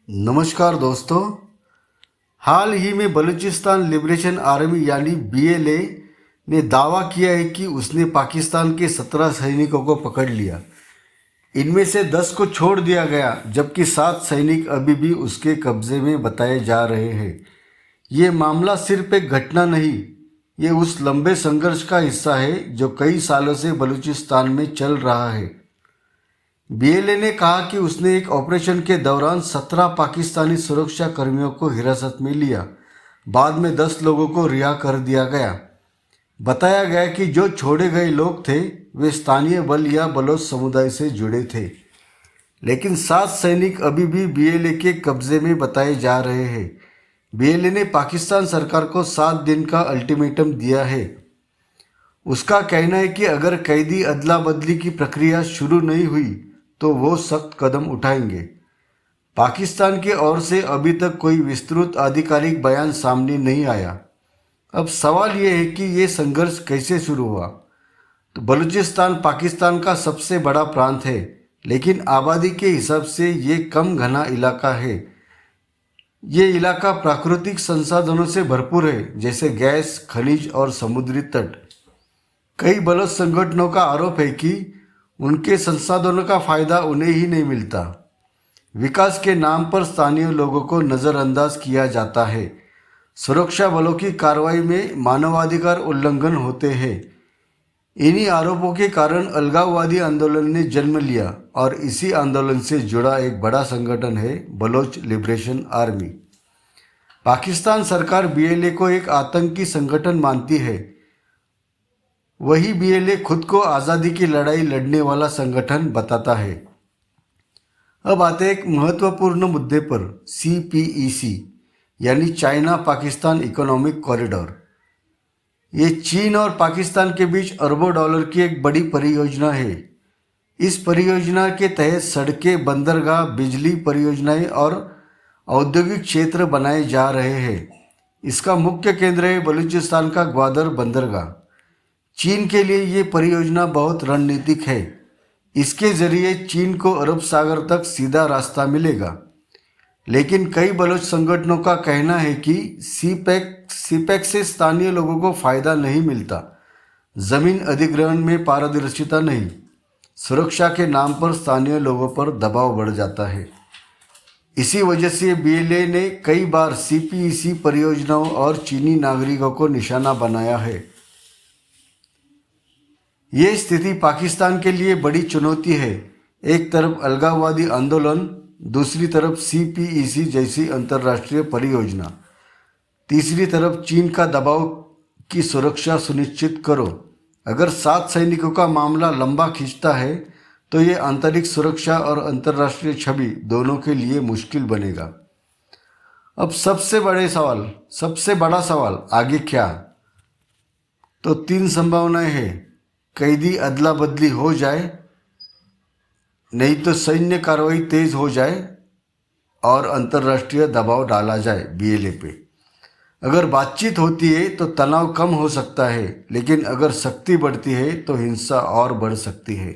नमस्कार दोस्तों। हाल ही में बलूचिस्तान लिबरेशन आर्मी यानी बीएलए ने दावा किया है कि उसने पाकिस्तान के 17 सैनिकों को पकड़ लिया। इनमें से 10 को छोड़ दिया गया, जबकि 7 सैनिक अभी भी उसके कब्जे में बताए जा रहे हैं। ये मामला सिर्फ एक घटना नहीं, ये उस लंबे संघर्ष का हिस्सा है जो कई सालों से बलूचिस्तान में चल रहा है। बीएलए ने कहा कि उसने एक ऑपरेशन के दौरान 17 पाकिस्तानी सुरक्षा कर्मियों को हिरासत में लिया। बाद में 10 लोगों को रिहा कर दिया गया। बताया गया कि जो छोड़े गए लोग थे वे स्थानीय बल या बलोच समुदाय से जुड़े थे, लेकिन 7 सैनिक अभी भी बीएलए के कब्जे में बताए जा रहे हैं। बीएलए ने पाकिस्तान सरकार को 7 दिन का अल्टीमेटम दिया है। उसका कहना है कि अगर कैदी अदला बदली की प्रक्रिया शुरू नहीं हुई तो वो सख्त कदम उठाएंगे। पाकिस्तान की ओर से अभी तक कोई विस्तृत आधिकारिक बयान सामने नहीं आया। अब सवाल ये है कि ये संघर्ष कैसे शुरू हुआ। तो बलूचिस्तान पाकिस्तान का सबसे बड़ा प्रांत है, लेकिन आबादी के हिसाब से ये कम घना इलाका है। ये इलाका प्राकृतिक संसाधनों से भरपूर है, जैसे गैस, खनिज और समुद्री तट। कई बलोच संगठनों का आरोप है कि उनके संसाधनों का फायदा उन्हें ही नहीं मिलता। विकास के नाम पर स्थानीय लोगों को नज़रअंदाज किया जाता है। सुरक्षा बलों की कार्रवाई में मानवाधिकार उल्लंघन होते हैं। इन्हीं आरोपों के कारण अलगाववादी आंदोलन ने जन्म लिया और इसी आंदोलन से जुड़ा एक बड़ा संगठन है बलोच लिबरेशन आर्मी। पाकिस्तान सरकार बीएलए को एक आतंकी संगठन मानती है। वही बीएलए खुद को आज़ादी की लड़ाई लड़ने वाला संगठन बताता है। अब आते एक महत्वपूर्ण मुद्दे पर, सीपीईसी यानी चाइना पाकिस्तान इकोनॉमिक कॉरिडोर। ये चीन और पाकिस्तान के बीच अरबों डॉलर की एक बड़ी परियोजना है। इस परियोजना के तहत सड़कें, बंदरगाह, बिजली परियोजनाएं और औद्योगिक क्षेत्र बनाए जा रहे हैं। इसका मुख्य केंद्र है बलूचिस्तान का ग्वादर बंदरगाह। चीन के लिए ये परियोजना बहुत रणनीतिक है। इसके जरिए चीन को अरब सागर तक सीधा रास्ता मिलेगा। लेकिन कई बलोच संगठनों का कहना है कि सीपैक से स्थानीय लोगों को फायदा नहीं मिलता। जमीन अधिग्रहण में पारदर्शिता नहीं, सुरक्षा के नाम पर स्थानीय लोगों पर दबाव बढ़ जाता है। इसी वजह से बीएलए ने कई बार सीपीईसी परियोजनाओं और चीनी नागरिकों को निशाना बनाया है। ये स्थिति पाकिस्तान के लिए बड़ी चुनौती है। एक तरफ अलगाववादी आंदोलन, दूसरी तरफ सीपीईसी जैसी अंतर्राष्ट्रीय परियोजना, तीसरी तरफ चीन का दबाव की सुरक्षा सुनिश्चित करो। अगर 7 सैनिकों का मामला लंबा खींचता है तो ये आंतरिक सुरक्षा और अंतर्राष्ट्रीय छवि दोनों के लिए मुश्किल बनेगा। अब सबसे बड़ा सवाल आगे क्या? तो 3 संभावनाएं हैं। कैदी अदला बदली हो जाए, नहीं तो सैन्य कार्रवाई तेज हो जाए और अंतर्राष्ट्रीय दबाव डाला जाए बीएलए पे। अगर बातचीत होती है तो तनाव कम हो सकता है, लेकिन अगर सख्ती बढ़ती है तो हिंसा और बढ़ सकती है।